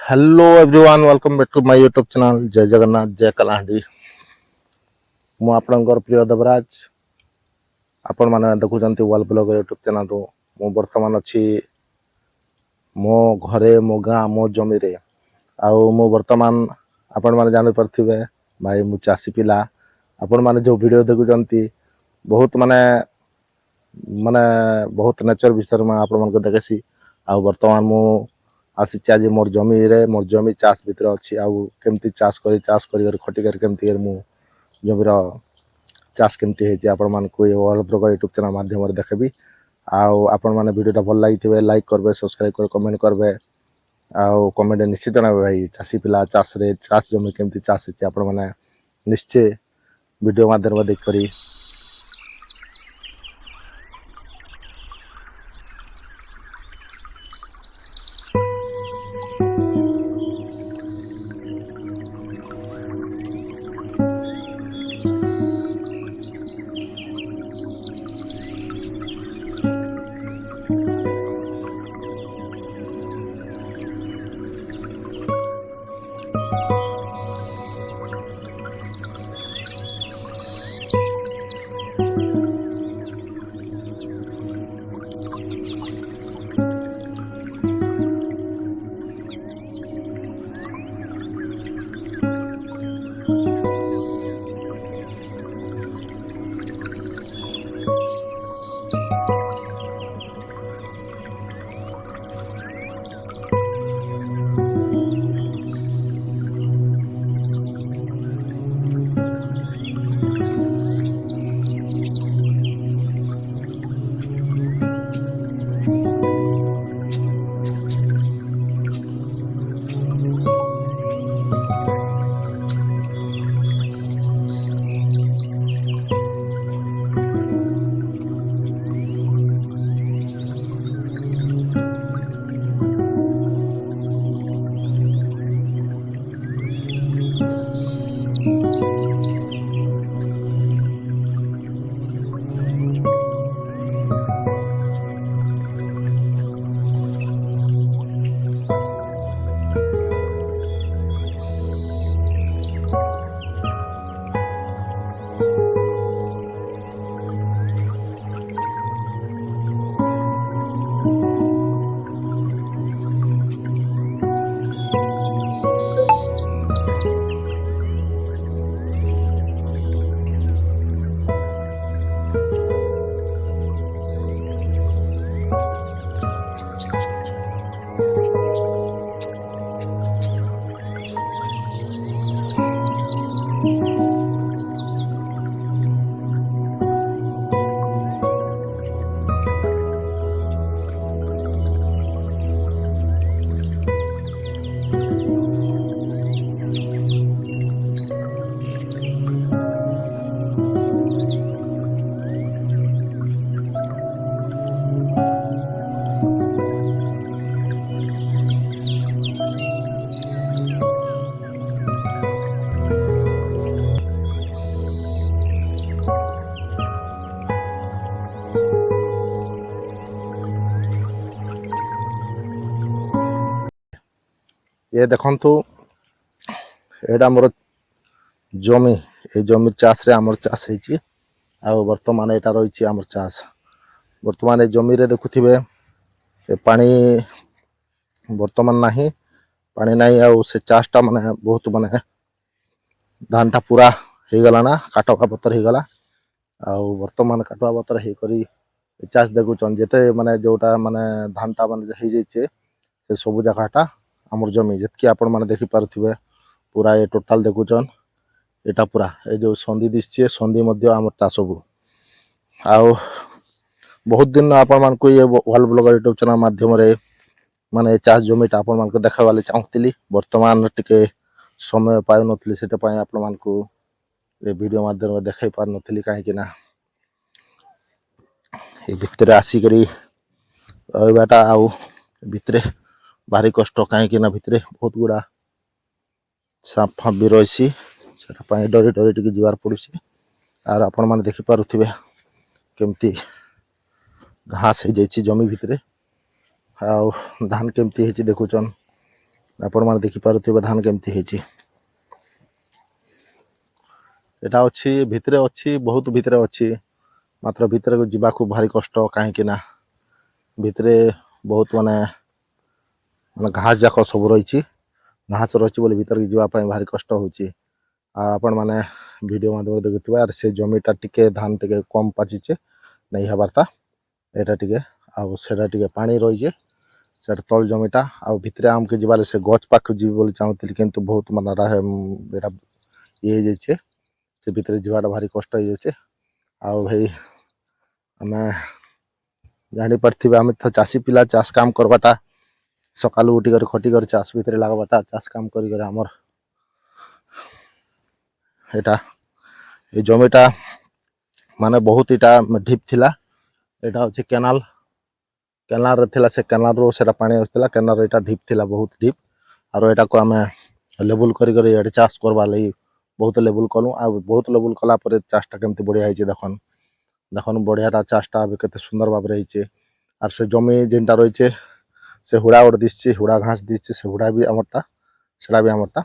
Hello everyone welcome back to my YouTube channel जय जगन्नाथ जय कलाहांडी। मु आपणकर प्रिय देवराज। आपण माने देखुचंती वर्ल्ड ब्लॉग यूट्यूब चैनल रो मु वर्तमान अछि मो घरे मो गाँ मो जमी रे आउ मु वर्तमान आपण माने जानि परथिबे भाई मु चासी पिला। आपण माने जो वीडियो देखुचंती बहुत माने माने बहुत नेचर विषय में आपण मन को देखेसी। आउ वर्तमान मु आसी आज मोर जमी चाष भितर अच्छी आउ केमती चाष कर खटी कर केमती मु जमीर चाष केमती है आपण मान को वर्ल्ड ब्लॉग यूट्यूब चैनल माध्यम देखेबी। आउ आपण माने वीडियो भल लगी लाइक करबे सब्सक्राइब कर कमेंट करबे आउ कमेंट निश्चित जनाबे भाई चाषी पिला चाष जमी केमती चाष है आपण माने निश्चय वीडियो माध्यम देख करी। ये देखंतु एडा मोर जमी ए जमी चाष रे आमर चाष हेची आ वर्तमान एटा रही आमर चाष। वर्तमान ए जमी रे देखुथिबे ए पानी वर्तमान नाही पानी नाही आ से चाषटा माने बहुत माने धानटा पूरा हे गला ना काटवा पतर हे गला आ वर्तमान काटवा पतर हे करी चाष देखुचन जेते माने जोटा माने धानटा माने हे जेचे से सब जगहटा आमर जमी जितकी आपण माने देखि पारुथिबे पूरा ये टोटल देखुचन एटा पूरा ए जो संधि दिसचे संधि मध्य आमरटा सब आउ बहुत दिन आपण मान को ये वर्ल्ड ब्लॉग यूट्यूब चैनल माध्यम रे माने चाष जमीटा आपण मान को देखावाले चाहूतिली वर्तमान टिके समय पाउ नथली सेटा पय आपण मान को ए वीडियो माध्यम रे देखाई पार नथली काहे कि ना ए भितरे आसी करी रहबाटा आउ भितरे भारी कष्ट कहीं कि ना भितरे बहुत गुड़ा साप फाप भी रही से डरी डरी टी जीवार पड़ुसी आर आपण मैंने देखिपे केमती घास हो जाइए जमी भितर आउ धान केमती देखुचन आपण माने देखि पारुथिबे धान केमती हेची एटा अछि भितरे अछि बहुत भितरे अछि मात्र भितरे को जीवाकू भारी कष्ट काहेकि ना भितरे बहुत माने माने घास जाक सब रही घास रही बोली भितर के जीवाई भारी कष्ट होची आपण माने वीडियो माध्यम देखुथिबे आर से जमीटा टिके धान टिके कम पाचिचे नहीं हबारता एटा टिके आ सेटा टिके पानी रही जे सेटा तल जमीटा आ भितरे आमके जीवाले से गच पाख जीव बोली चाहूଥିଲି किंतु बहुत माने रहे एटा ये जेचे से भितरे जीवाटा भारी कष्ट हो जाचे आ भाई आमे जानी पारथिबे आमे तो चासी पिला चाष काम करबाटा सकालू उठी कर खटी कर चाष भितरे लागबाटा चाष काम करी कर हमर एटा ए जमीटा माने बहुत इटा ढीप थिला एटा होचे केनाल केनाल रे थिला से केनाल रो सेटा पानी आसथिला केनाल एटा ढीप थिला बहुत ढीप आरो एटा को आमे लेवल करी कर एटा चाष करबा लई बहुत लेवल कलु आ बहुत लेवल कला पर चाषटा केमती बढ़िया हिचे देखन देखन बढ़ियाटा चाषटा अब केते सुंदर भाबरे हिचे आर से जमी जेनटा रहिचे से हुड़ा उड़ दिसचे हुड़ा घास दिसचे से हुड़ा भी हमरटा सेटा भी हमरटा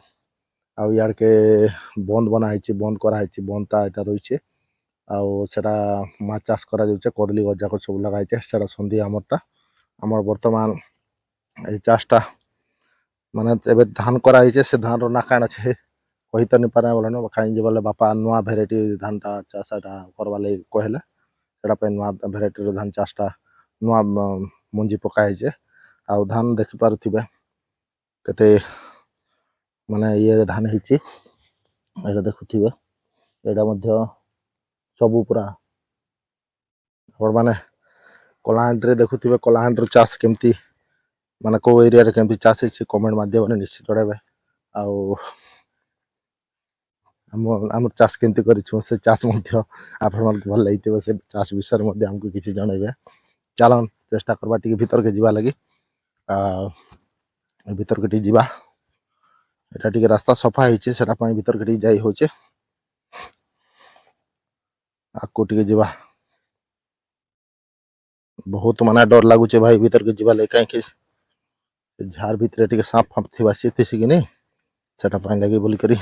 आ यार के बंद बना हिचे बंद करा हिचे बंदटा एटा रहिचे आ सेटा माछ चाष करा जाउचे कदली गजा को सब लगा हिचे सेटा संधि हमरटा हमर वर्तमान ए चाषटा माने एबे धान करा हिचे से धान रो ना काना छे कहि त नहीं पारे बोले न खाई जे बोले बापा नुआ भेराइटी धानटा चाषटा करवा लई कहले सेटा पे नुआ भेराइटी रो धान चाषटा नुआ मंजी पका हिचे आ धान देखि पारुथिबे केते माने ये धान हिची एटा देखुथिबे एटा मध्य सबु पुरा और माने कलाहांड रे देखुथिबे कलाहांड रो चाष केमती माने को एरिया रे केमती चाष हिची कमेंट माध्यम रे निश्चित जणाबे आ आम चाष केमती करिछु से चाष मध्य आपण मन भल लागिथिबे से चाष विषय मध्य हमको किछि जणाइबे चलन चेष्टा करबा टिके भीतर के जीवा लगी आ भीतर के टी जीवा एटा टिके रास्ता सफा हिचे सेटा पई भीतर के टी जाई होचे आको टिके जीवा बहुत माने डर लागुचे भाई भीतर के जीवा ले काहे कि झार भीतर टिके सांप फाप थिबा सिति कि नहीं सेटा पई लगी बोली करी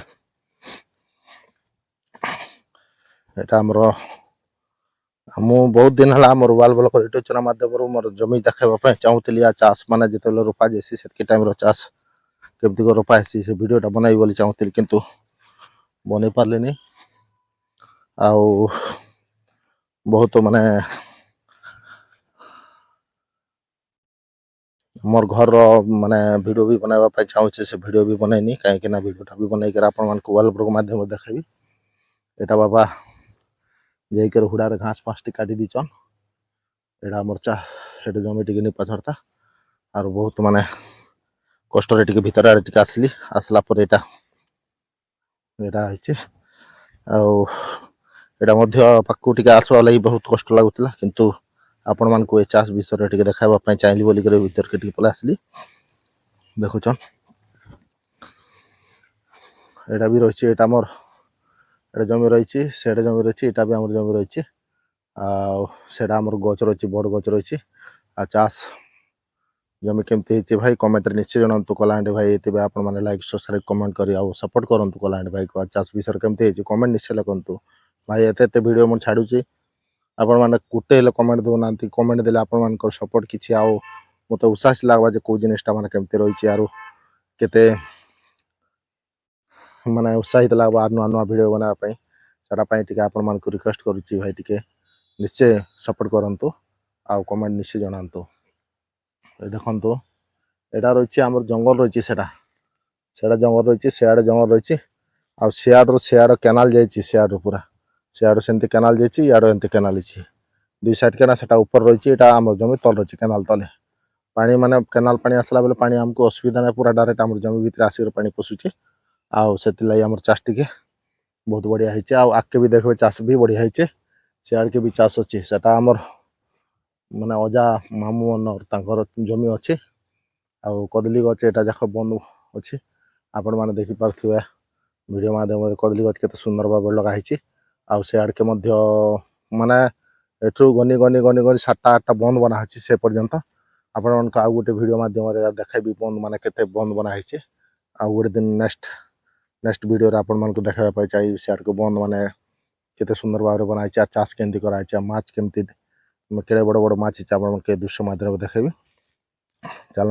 एटा हमरो मु बहुत दिन हला मोर वाल बल कर इटो चना माध्यम मोर जमी देखाबा पई चाहूतली आ चाष माने जेतेले रोपा जेसी सेतके टाइम रो चाष केमती को रोपा हेसी से वीडियोटा बनाई बोली चाहूतली किंतु बनै पारलेनी आ बहुत माने मोर घर माने वीडियो भी बनावा पई चाहूचे से वीडियो भी बनैनी काहे कि ना वीडियोटा भी बनाई कर आपण मान को वाल ब्लॉग माध्यम देखाबी एटा बाबा जई कर हुड़ा रे घास पांचटी काटी दिचन एटा मोरचा एटा जमी टिके नि पछरता आर बहुत माने कष्ट रे टिके भीतर आरे टिके आसला पर एटा एटा हिचे आ एटा मध्य पाकु टिके आसवा लई बहुत कष्ट लागुतला किंतु आपण मान को ए चाष विषय रे टिके देखाबा पई चाहली बोली करे भीतर के टिके पला आसली देखुचन एटा भी रहिचे एटा मोर एटा जमी रहिचे सेटा जमी रहिचे एटा भी हमर जमी रहिचे आ सेटा हमर गच रहिचे बड़ गच रहिचे आ चाष जमी केमती हिचे भाई कमेंट रे निश्चय जणांतु कलाहांडी भाई एतिबे आपण माने लाइक सब्सक्राइब कमेंट करी आ सपोर्ट करंतु कलाहांडी भाई को चाष विषय केमती हिचे कमेंट निश्चय लिखंतु भाई एते वीडियो मन छाडुची आपण माने कुटे हेले कमेंट दो नांती कमेंट देले आपण मान को सपोर्ट किछि आ मते उत्साह लागबा जे को जिनिसटा माने केमती रहिची आरो केते माने उत्साहित लागबा आ नुआ वीडियो बना पई सेटा पई टिके आपण मान को रिक्वेस्ट करूची भाई टिके निश्चय सपोर्ट करंतु आ कमेंट निश्चय जणांतु देखंतु एटा रहिची हमर जंगल रहिची सेटा सेटा जंगल रहिची सेआड जंगल रहिची आ सेआड केनाल जाईची सेआड पूरा सेआड सेंती केनाल जाईची याड एंती केनाल छी दुई साइड केना सेटा ऊपर रहिची एटा हमर जमी तल रहिची केनाल तले पानी माने केनाल पानी आसला बेले पानी हमको असुविधा ना पूरा डायरेक्ट हमर जमी भीतर आसी पानी पसुची आ सेति लाई हमर चाष टिके बहुत बढ़िया हिचे आ आके भी देखबे चाष भी बढ़िया हिचे सेआड के भी चाष अछि सेटा हमर माने अजा मामू मनर तांकर जमी अछि आ कदली गछ एटा जाख बंद अछि आपण माने देखि पारथिबे वीडियो माध्यम रे कदली गछ केते सुंदर भाबे लगा हिची आ सेआड के मध्य माने एठु गनी गनी गनी गनी 7टा 8टा बंद बना अछि से पर्यंत ଆପଣମାନଙ୍କୁ ଆଉ ଗୋଟେ ଭିଡ଼ିଓ ମାଧ୍ୟମରେ ଦେଖାଇବି ବନ୍ଦ ମାନେ କେତେ ବନ୍ଦ ବନା ହେଇଛି। ଆଉ ଗୋଟେ ଦିନ ନେକ୍ସଟ ଭିଡ଼ିଓରେ ଆପଣମାନଙ୍କୁ ଦେଖାଇବା ପାଇଁ ଚାହିଁବି ସିଆଡ଼କୁ ବନ୍ଦ ମାନେ କେତେ ସୁନ୍ଦର ଭାବରେ ବନା ହେଇଛି ଆଉ ଚାଷ କେମିତି କରାହେଇଛି ଆଉ ମାଛ କେମିତି କେଡ଼େ ବଡ଼ ବଡ଼ ମାଛ ହେଇଛି ଆପଣମାନଙ୍କୁ ଏ ଦୃଶ୍ୟ ମାଧ୍ୟମରେ ଦେଖାଇବି। ଚାଲ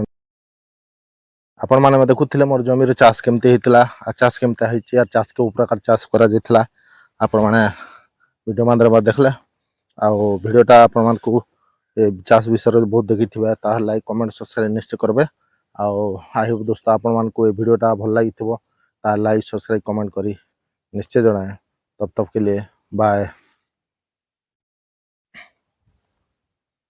ଆପଣମାନେ ଦେଖୁଥିଲେ ମୋର ଜମିର ଚାଷ କେମିତି ହେଇଥିଲା ଆଉ ଚାଷ କେମିତି ହେଇଛି ଆଉ ଚାଷ କେଉଁ ପ୍ରକାର ଚାଷ କରାଯାଇଥିଲା ଆପଣମାନେ ଭିଡ଼ିଓ ମାଧ୍ୟମରେ ଦେଖିଲେ। ଆଉ ଭିଡ଼ିଓଟା ଆପଣମାନଙ୍କୁ ଏ ଚାଷ ବିଷୟରେ ବହୁତ ଦେଖିଥିବେ ତାହେଲେ ଲାଇକ୍ କମେଣ୍ଟ ସବସ୍କ୍ରାଇବ୍ ନିଶ୍ଚୟ କରିବେ। ଆଉ ଆଇ ହୋପ୍ ଦୋସ୍ତ ଆପଣମାନଙ୍କୁ ଏ ଭିଡ଼ିଓଟା ଭଲ ଲାଗିଥିବ ତାହେଲେ ଲାଇକ୍ ସବସ୍କ୍ରାଇବ୍ କମେଣ୍ଟ କରି ନିଶ୍ଚୟ ଜଣାए। तब तक के लिए बाय।